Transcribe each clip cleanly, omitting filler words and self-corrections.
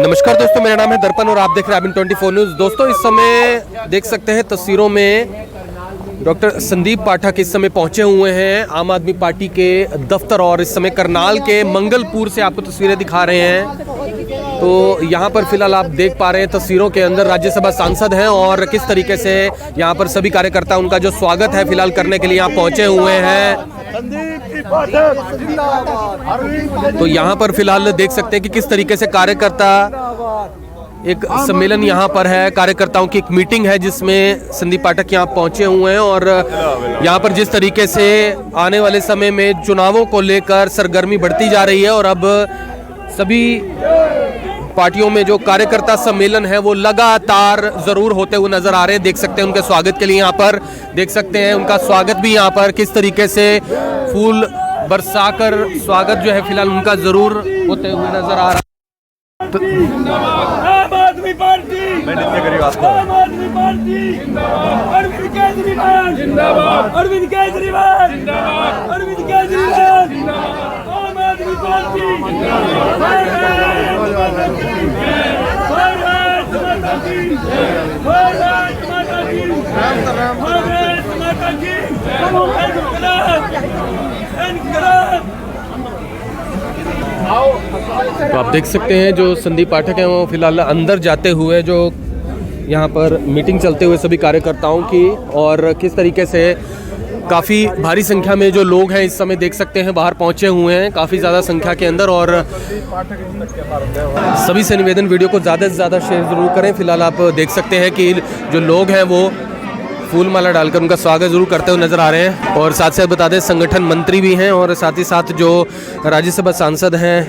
नमस्कार दोस्तों, मेरा नाम है दर्पण और आप देख रहे हैं IBN 24 न्यूज़। दोस्तों, इस समय देख सकते हैं तस्वीरों में डॉक्टर संदीप पाठक इस समय पहुंचे हुए हैं आम आदमी पार्टी के दफ्तर, और इस समय करनाल के मंगलपुर से आपको तस्वीरें दिखा रहे हैं। तो यहाँ पर फिलहाल आप देख पा रहे हैं तस्वीरों के अंदर राज्यसभा सांसद हैं और किस तरीके से यहाँ पर सभी कार्यकर्ता उनका जो स्वागत है फिलहाल करने के लिए यहाँ पहुंचे हुए हैं। तो यहाँ पर फिलहाल देख सकते हैं कि किस तरीके से कार्यकर्ता एक सम्मेलन यहाँ पर है, कार्यकर्ताओं की एक मीटिंग है जिसमें संदीप पाठक यहाँ पहुंचे हुए हैं। और यहाँ पर जिस तरीके से आने वाले समय में चुनावों को लेकर सरगर्मी बढ़ती जा रही है और अब सभी पार्टियों में जो कार्यकर्ता सम्मेलन है वो लगातार जरूर होते हुए नजर आ रहे हैं। देख सकते हैं उनके स्वागत के लिए यहाँ पर देख सकते हैं उनका स्वागत भी यहाँ पर किस तरीके से फूल बरसाकर स्वागत जो है फिलहाल उनका जरूर होते हुए नजर आ रहा है। आम आदमी पार्टी, आम आदमी पार्टी, अरविंद केजरीवाल जिंदाबाद, अरविंद केजरीवाल जिंदाबाद, अरविंद केजरीवाल जिंदाबाद, आम आदमी पार्टी तो आप देख सकते हैं जो संदीप पाठक हैं वो फिलहाल अंदर जाते हुए जो यहाँ पर मीटिंग चलते हुए सभी कार्यकर्ताओं की, और किस तरीके से काफ़ी भारी संख्या में जो लोग हैं इस समय देख सकते हैं बाहर पहुँचे हुए हैं काफ़ी ज़्यादा संख्या के अंदर। और सभी से निवेदन वीडियो को ज़्यादा से ज़्यादा शेयर ज़रूर करें। फिलहाल आप देख सकते हैं कि जो लोग हैं वो फूल माला डालकर उनका स्वागत जरूर करते हुए नजर आ रहे हैं। और साथ से बता दें संगठन मंत्री भी हैं और साथ ही साथ जो राज्यसभा सांसद हैं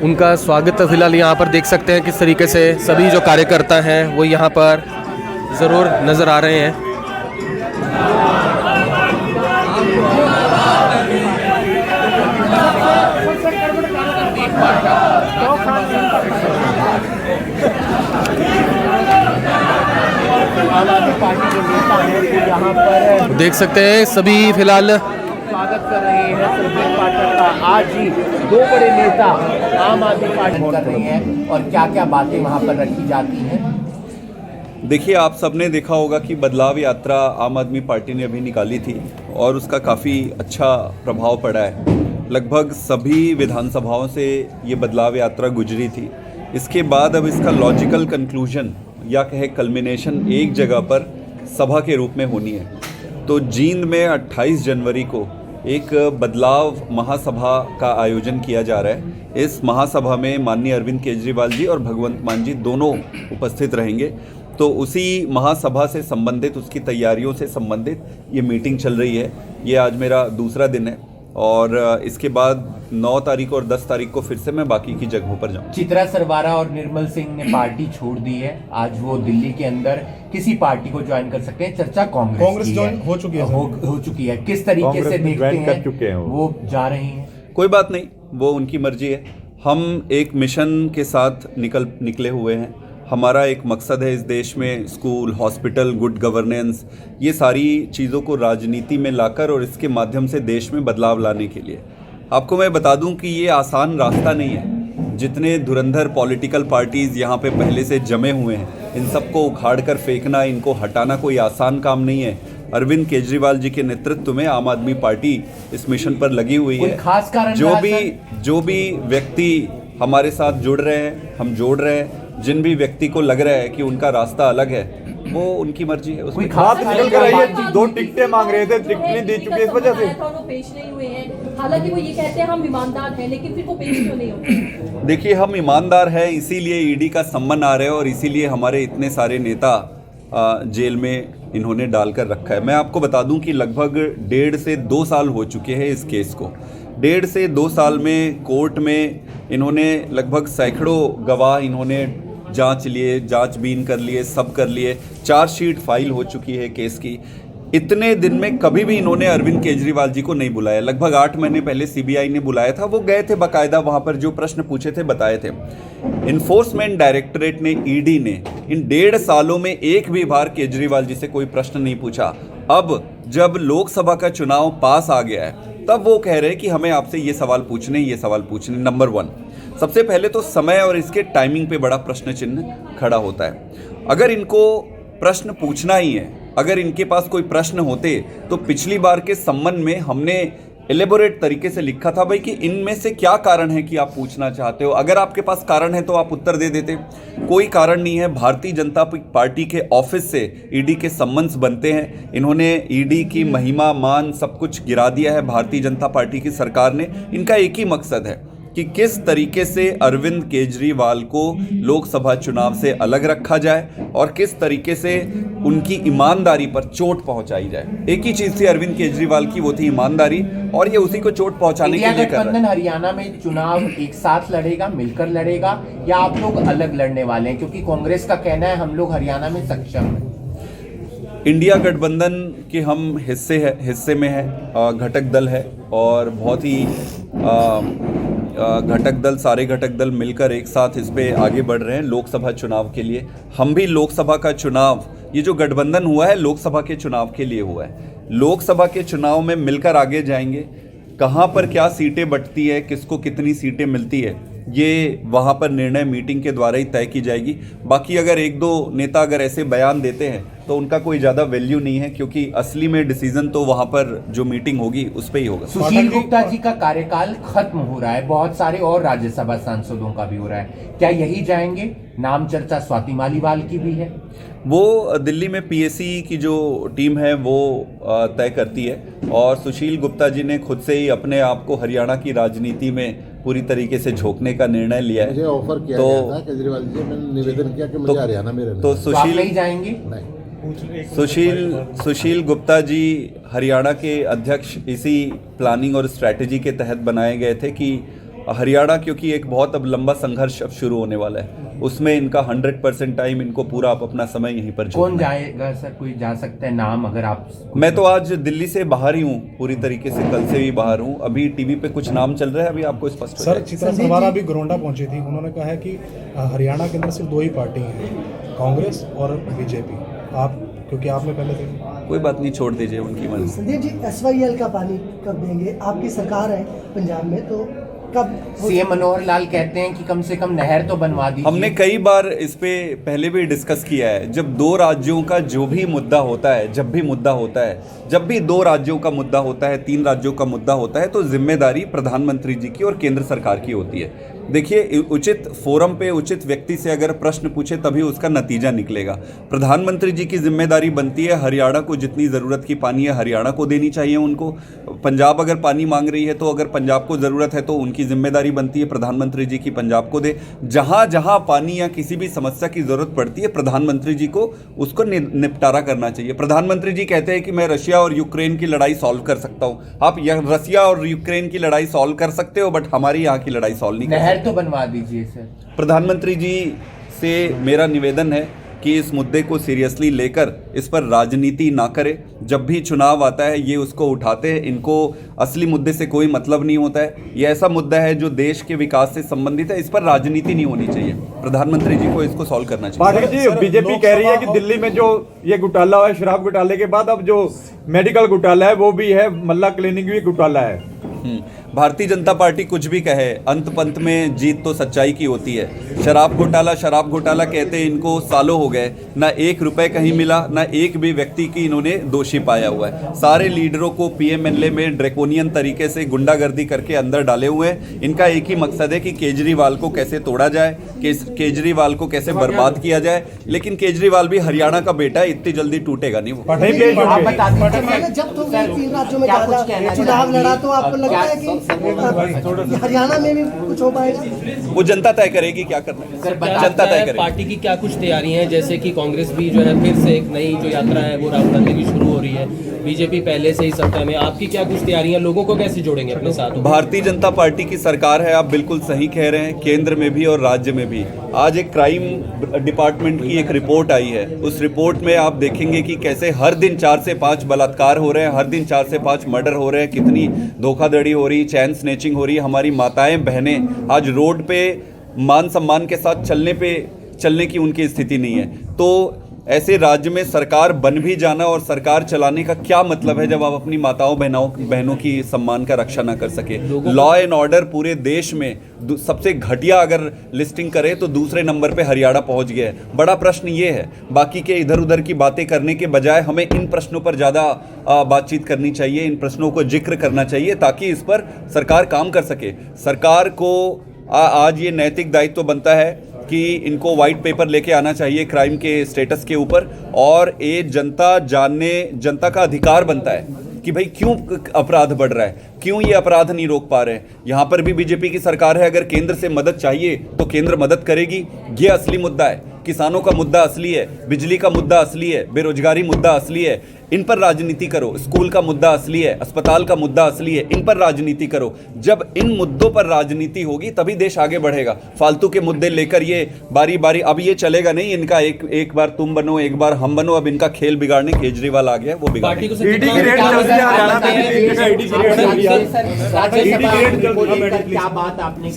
उनका स्वागत फिलहाल यहाँ पर देख सकते हैं किस तरीके से सभी जो कार्यकर्ता हैं वो यहाँ पर ज़रूर नज़र आ रहे हैं। देख सकते हैं सभी फिलहाल स्वागत कर रहे हैं संदीप पाठक का। आज ही दो बड़े नेता आम आदमी पार्टी कर रहे हैं और क्या क्या बातें वहां पर रखी जाती हैं। देखिए, आप सबने देखा होगा कि बदलाव यात्रा आम आदमी पार्टी ने अभी निकाली थी और उसका काफ़ी अच्छा प्रभाव पड़ा है। लगभग सभी विधानसभाओं से ये बदलाव यात्रा गुजरी थी। इसके बाद अब इसका लॉजिकल कंक्लूजन या कहे कल्मिनेशन एक जगह पर सभा के रूप में होनी है। तो जींद में 28 जनवरी को एक बदलाव महासभा का आयोजन किया जा रहा है। इस महासभा में माननीय अरविंद केजरीवाल जी और भगवंत मान जी दोनों उपस्थित रहेंगे। तो उसी महासभा से संबंधित, उसकी तैयारियों से संबंधित ये मीटिंग चल रही है। ये आज मेरा दूसरा दिन है और इसके बाद 9 तारीख और 10 तारीख को फिर से मैं बाकी की जगहों पर जाऊँ। चित्रा सरवारा और निर्मल सिंह ने पार्टी छोड़ दी है। आज वो दिल्ली के अंदर किसी पार्टी को ज्वाइन कर सकते हैं। चर्चा कांग्रेस ज्वाइन हो चुकी है, हो चुकी है। किस तरीके से देखते हैं वो जा रही हैं? कोई बात नहीं, वो उनकी मर्जी है। हम एक मिशन के साथ निकले हुए हैं। हमारा एक मकसद है इस देश में स्कूल, हॉस्पिटल, गुड गवर्नेंस, ये सारी चीज़ों को राजनीति में लाकर और इसके माध्यम से देश में बदलाव लाने के लिए। आपको मैं बता दूं कि ये आसान रास्ता नहीं है। जितने धुरंधर पॉलिटिकल पार्टीज़ यहाँ पे पहले से जमे हुए हैं, इन सबको उखाड़ कर फेंकना, इनको हटाना कोई आसान काम नहीं है। अरविंद केजरीवाल जी के नेतृत्व में आम आदमी पार्टी इस मिशन पर लगी हुई है। खास कारण जो भी व्यक्ति हमारे साथ जुड़ रहे हैं, हम जोड़ रहे हैं। जिन भी व्यक्ति को लग रहा है कि उनका रास्ता अलग है, वो उनकी मर्जी है। कोई खास निकल कर आई है। 2 टिकटें मांग रहे थे, टिकट नहीं दे चुके इस वजह से पेश नहीं हुए हैं। हालांकि वो ये कहते हैं हम ईमानदार हैं, लेकिन फिर वो पेश क्यों नहीं होते? देखिए, हम ईमानदार हैं, इसीलिए ईडी का सम्मन आ रहा है और इसीलिए हमारे इतने सारे नेता जेल में इन्होंने डालकर रखा है। मैं आपको बता दूं कि लगभग 1.5 से 2 साल हो चुके हैं इस केस को। 1.5 से 2 साल में कोर्ट में इन्होंने लगभग सैकड़ों गवाह इन्होंने जांच बीन कर लिए, सब कर लिए। चार्जशीट फाइल हो चुकी है केस की। इतने दिन में कभी भी इन्होंने अरविंद केजरीवाल जी को नहीं बुलाया। लगभग 8 महीने पहले सीबीआई ने बुलाया था, वो गए थे, बाकायदा वहाँ पर जो प्रश्न पूछे थे बताए थे। इन्फोर्समेंट डायरेक्टरेट ने, ईडी ने इन 1.5 सालों में एक भी बार केजरीवाल जी से कोई प्रश्न नहीं पूछा। अब जब लोकसभा का चुनाव पास आ गया है तब वो कह रहे हैं कि हमें आपसे ये सवाल पूछने, ये सवाल पूछने। नंबर 1। सबसे पहले तो समय और इसके टाइमिंग पे बड़ा प्रश्न चिन्ह खड़ा होता है। अगर इनको प्रश्न पूछना ही है, अगर इनके पास कोई प्रश्न होते तो पिछली बार के संबंध में हमने एलेबोरेट तरीके से लिखा था भाई कि इनमें से क्या कारण है कि आप पूछना चाहते हो। अगर आपके पास कारण है तो आप उत्तर दे देते। कोई कारण नहीं है। भारतीय जनता पार्टी के ऑफिस से ईडी के सम्मन्स बनते हैं। इन्होंने ईडी की महिमा मान सब कुछ गिरा दिया है भारतीय जनता पार्टी की सरकार ने। इनका एक ही मकसद है कि किस तरीके से अरविंद केजरीवाल को लोकसभा चुनाव से अलग रखा जाए और किस तरीके से उनकी ईमानदारी पर चोट पहुंचाई जाए। एक ही चीज थी अरविंद केजरीवाल की, वो थी ईमानदारी, और ये उसी को चोट पहुंचाने के लिए कर रहा है। हरियाणा में चुनाव एक साथ लड़ेगा, मिलकर लड़ेगा, या आप लोग अलग लड़ने वाले हैं? क्योंकि कांग्रेस का कहना है हम लोग हरियाणा में सक्षम हैं। इंडिया गठबंधन के हम हिस्से में है, घटक दल है, और बहुत ही घटक दल, सारे घटक दल मिलकर एक साथ इस पे आगे बढ़ रहे हैं लोकसभा चुनाव के लिए। हम भी लोकसभा का चुनाव, ये जो गठबंधन हुआ है लोकसभा के चुनाव के लिए हुआ है। लोकसभा के चुनाव में मिलकर आगे जाएंगे। कहाँ पर क्या सीटें बंटती है, किसको कितनी सीटें मिलती है, ये वहाँ पर निर्णय मीटिंग के द्वारा ही तय की जाएगी। बाकी अगर एक दो नेता अगर ऐसे बयान देते हैं तो उनका कोई ज़्यादा वैल्यू नहीं है, क्योंकि असली में डिसीजन तो वहाँ पर जो मीटिंग होगी उस पर ही होगा। सुशील गुप्ता जी का कार्यकाल खत्म हो रहा है, बहुत सारे और राज्यसभा सांसदों का भी हो रहा है, क्या यही जाएंगे? नाम चर्चा स्वाति मालीवाल की भी है। वो दिल्ली में पीएससी की जो टीम है वो तय करती है, और सुशील गुप्ता जी ने खुद से ही अपने आप को हरियाणा की राजनीति में पूरी तरीके से झोंकने का निर्णय लिया है। मुझे ऑफर किया गया था केजरीवाल जी, मैंने निवेदन किया कि मुझे हरियाणा में रहना। तो सुशील नहीं जाएंगे? सुशील गुप्ता जी हरियाणा के अध्यक्ष इसी प्लानिंग और स्ट्रैटेजी के तहत बनाए गए थे कि हरियाणा, क्योंकि एक बहुत अब लंबा संघर्ष अब शुरू होने वाला है, उसमें इनका 100% टाइम इनको पूरा अपना समय यहीं पर। कौन जाएगा सर? कोई जा सकता है नाम अगर आप? मैं तो आज दिल्ली से बाहर ही हूँ, पूरी तरीके से कल से भी बाहर हूँ। अभी टीवी पे कुछ नाम चल रहा है, अभी आपको स्पष्ट हो सर चित्रा सरवारा भी गोंडा पहुंची थी, उन्होंने कहा है कि हरियाणा के अंदर सिर्फ दो ही पार्टी हैं, कांग्रेस और बीजेपी। आप, क्योंकि आपने पहले थे। कोई बात नहीं, छोड़ दीजिए उनकी मर्जी। संदीप जी, SYL का पानी कब देंगे? आपकी सरकार है पंजाब में, तो कब? सीएम मनोहर लाल कहते हैं कि कम से कम नहर तो बनवा दीजिए। हमने कई बार इस पे पहले भी डिस्कस किया है। जब दो राज्यों का जो भी मुद्दा होता है, जब भी दो राज्यों का मुद्दा होता है, 3 राज्यों का मुद्दा होता है, तो जिम्मेदारी प्रधानमंत्री जी की और केंद्र सरकार की होती है। देखिए, उचित फोरम पे उचित व्यक्ति से अगर प्रश्न पूछे तभी उसका नतीजा निकलेगा। प्रधानमंत्री जी की जिम्मेदारी बनती है, हरियाणा को जितनी ज़रूरत की पानी है हरियाणा को देनी चाहिए उनको। पंजाब अगर पानी मांग रही है तो अगर पंजाब को ज़रूरत है तो उनकी जिम्मेदारी बनती है प्रधानमंत्री जी की पंजाब को दे। जहाँ जहाँ पानी या किसी भी समस्या की ज़रूरत पड़ती है प्रधानमंत्री जी को उसको निपटारा करना चाहिए। प्रधानमंत्री जी कहते हैं कि मैं रशिया और यूक्रेन की लड़ाई सॉल्व कर सकता हूँ। आप रशिया और यूक्रेन की लड़ाई सॉल्व कर सकते हो, बट हमारी यहाँ की लड़ाई सॉल्व नहीं कर सकते। तो बनवा दीजिए सर। प्रधानमंत्री जी से मेरा निवेदन है कि इस मुद्दे को सीरियसली लेकर इस पर राजनीति ना करें। जब भी चुनाव आता है ये उसको उठाते हैं, इनको असली मुद्दे से कोई मतलब नहीं होता है। ये ऐसा मुद्दा है जो देश के विकास से संबंधित है, इस पर राजनीति नहीं होनी चाहिए। प्रधानमंत्री जी को इसको सॉल्व करना चाहिए। पाठक जी, बीजेपी कह रही है कि दिल्ली में जो ये घोटाला हुआ है शराब घोटाले के बाद, अब जो मेडिकल घोटाला है वो भी है, मल्ला क्लिनिक भी घोटाला है। भारतीय जनता पार्टी कुछ भी कहे, अंत पंत में जीत तो सच्चाई की होती है। शराब घोटाला कहते हैं इनको सालों हो गए, ना 1 रुपए कहीं मिला, ना एक भी व्यक्ति की इन्होंने दोषी पाया हुआ है। सारे लीडरों को पीएमएलए में ड्रैकोनियन तरीके से गुंडागर्दी करके अंदर डाले हुए हैं। इनका एक ही मकसद है कि केजरीवाल को कैसे तोड़ा जाए, केजरीवाल को कैसे बर्बाद किया जाए। लेकिन केजरीवाल भी हरियाणा का बेटा है, इतनी जल्दी टूटेगा नहीं वो। जब तो 3 राज्यों में चुनाव लड़ा तो आपको लगता है कि हरियाणा में भी कुछ हो पाएगा? वो जनता तय करेगी क्या करना है, जनता तय करेगी। पार्टी की क्या कुछ तैयारी है? जैसे कि कांग्रेस भी जो है फिर से एक नई जो यात्रा है वो राहुल गांधी की शुरू हो रही है, बीजेपी पहले से ही सत्ता में, आपकी क्या कुछ तैयारियां? लोगों को कैसे जोड़ेंगे अपने साथ? भारतीय जनता पार्टी की सरकार है, आप बिल्कुल सही कह रहे हैं, केंद्र में भी और राज्य में भी। आज एक क्राइम डिपार्टमेंट की एक रिपोर्ट आई है, उस रिपोर्ट में आप देखेंगे कि कैसे हर दिन 4 से 5 बलात्कार हो रहे हैं, हर दिन 4 से 5 मर्डर हो रहे हैं, कितनी धोखाधड़ी हो रही, चैन स्नैचिंग हो रही है। हमारी माताएं बहनें आज रोड पे मान सम्मान के साथ चलने की उनकी स्थिति नहीं है। तो ऐसे राज्य में सरकार बन भी जाना और सरकार चलाने का क्या मतलब है जब आप अपनी माताओं बहनों की सम्मान का रक्षा ना कर सके। लॉ एंड ऑर्डर पूरे देश में सबसे घटिया अगर लिस्टिंग करें तो दूसरे नंबर पे हरियाणा पहुंच गया है। बड़ा प्रश्न ये है, बाकी के इधर उधर की बातें करने के बजाय हमें इन प्रश्नों पर ज़्यादा बातचीत करनी चाहिए, इन प्रश्नों को जिक्र करना चाहिए ताकि इस पर सरकार काम कर सके। सरकार को आज ये नैतिक दायित्व बनता है कि इनको वाइट पेपर लेके आना चाहिए क्राइम के स्टेटस के ऊपर, और ये जनता का अधिकार बनता है कि भाई क्यों अपराध बढ़ रहा है, क्यों ये अपराध नहीं रोक पा रहे हैं। यहाँ पर भी बीजेपी की सरकार है, अगर केंद्र से मदद चाहिए तो केंद्र मदद करेगी। ये असली मुद्दा है, किसानों का मुद्दा असली है, बिजली का मुद्दा असली है, बेरोजगारी मुद्दा असली है, इन पर राजनीति करो। स्कूल का मुद्दा असली है, अस्पताल का मुद्दा असली है, इन पर राजनीति करो। जब इन मुद्दों पर राजनीति होगी तभी देश आगे बढ़ेगा। फालतू के मुद्दे लेकर ये बारी बारी, अब ये चलेगा नहीं इनका, एक बार तुम बनो एक बार हम बनो, अब इनका खेल बिगाड़ने केजरीवाल आ गया, वो बिगाड़ क्या बात आपने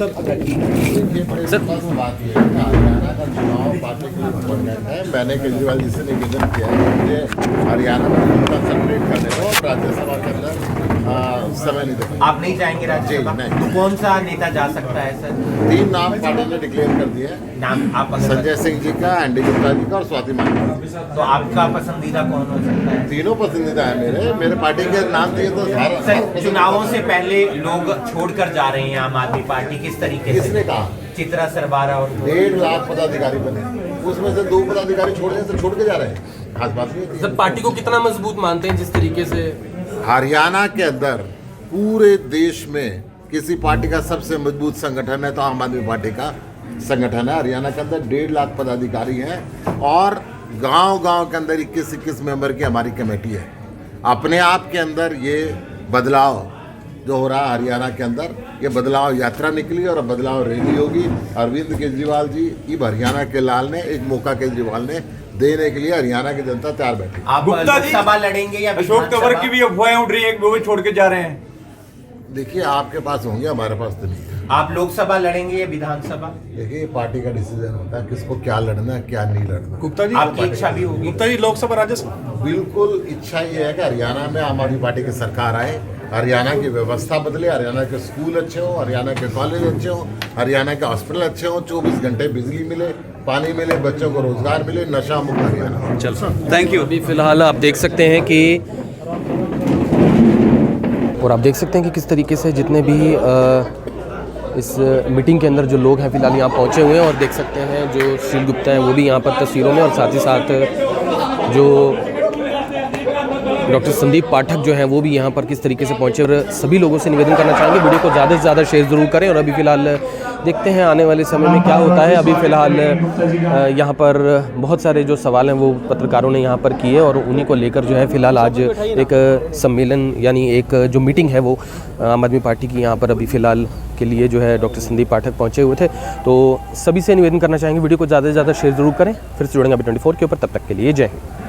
मैंने केजरीवाल जी से निवेदन किया है कि मुझे हरियाणा में सेपरेट करने को और राज्यसभा के अंदर समय नहीं देगा। आप नहीं जाएंगे राज्यसभा? तो कौन सा नेता जा सकता है सर? 3 नाम पार्टी ने डिक्लेयर कर दिए हैं। नाम आप संजय सिंह जी का, एनडी गुप्ता जी का और स्वाति मालिक। तो आपका पसंदीदा कौन हो सकता है? तीनों पसंदीदा है मेरे पार्टी के नाम दिए तो सर, चुनावों से पहले लोग छोड़कर जा रहे हैं आम आदमी पार्टी, किस तरीके से? किसने कहा? चित्रा सरबारा और 1.5 लाख पदाधिकारी बने, उसमें से 2 पदाधिकारी छोड़ के जा रहे हैं। खास बात नहीं। सर, पार्टी को कितना मजबूत मानते हैं जिस तरीके से हरियाणा के अंदर पूरे देश में किसी पार्टी का सबसे मजबूत संगठन है तो आम आदमी पार्टी का संगठन है। हरियाणा के अंदर 1.5 लाख पदाधिकारी हैं और गांव-गांव के अंदर 21 मेंबर की हमारी कमेटी है। अपने आप के अंदर ये बदलाव जो हो रहा है हरियाणा के अंदर, ये बदलाव यात्रा निकली और बदलाव रैली होगी। अरविंद केजरीवाल जी, इब हरियाणा के लाल ने एक मौका केजरीवाल ने देने के लिए हरियाणा की जनता तैयार बैठी। आप गुप्ता जी सभा लड़ेंगे या अशोक तंवर की भी अफवाहें उठ रही है, वो भी छोड़ के जा रहे हैं। देखिए, आपके पास होंगे, हमारे पास तो नहीं है। आप लोकसभा लड़ेंगे या विधानसभा? देखिए, पार्टी का डिसीजन होता है किसको क्या लड़ना है क्या नहीं लड़ना। गुप्ता जी, आपकी इच्छा भी होगी? गुप्ता जी, लोकसभा राज्यसभा बिल्कुल इच्छा ये है कि हरियाणा में आम आदमी पार्टी की सरकार आए, हरियाणा की व्यवस्था बदले, हरियाणा के स्कूल अच्छे हों, हरियाणा के कॉलेज अच्छे हों, हरियाणा के हॉस्पिटल अच्छे हों, 24 घंटे बिजली मिले, पानी मिले, बच्चों को रोजगार मिले, नशा मुक्त हरियाणा। चल थैंक यू। अभी फिलहाल आप देख सकते हैं कि किस तरीके से जितने भी इस मीटिंग के अंदर जो लोग हैं फिलहाल यहाँ पहुँचे हुए हैं, और देख सकते हैं जो सुशील गुप्ता हैं वो भी यहाँ पर तस्वीरों में, और साथ ही साथ जो डॉक्टर संदीप पाठक जो हैं वो भी यहाँ पर किस तरीके से पहुँचे। और सभी लोगों से निवेदन करना चाहेंगे वीडियो को ज़्यादा से ज़्यादा शेयर ज़रूर करें। और अभी फ़िलहाल देखते हैं आने वाले समय में क्या होता है। अभी फ़िलहाल यहाँ पर बहुत सारे जो सवाल हैं वो पत्रकारों ने यहाँ पर किए, और उन्हीं को लेकर जो है फ़िलहाल आज एक सम्मेलन यानी एक जो मीटिंग है वो आम आदमी पार्टी की यहाँ पर अभी फ़िलहाल के लिए जो है डॉक्टर संदीप पाठक पहुँचे हुए थे। तो सभी से निवेदन करना चाहेंगे वीडियो को ज़्यादा से ज़्यादा शेयर ज़रूर करें। फिर से जुड़ेंगे अभी 24 के ऊपर, तब तक के लिए जय हिंद।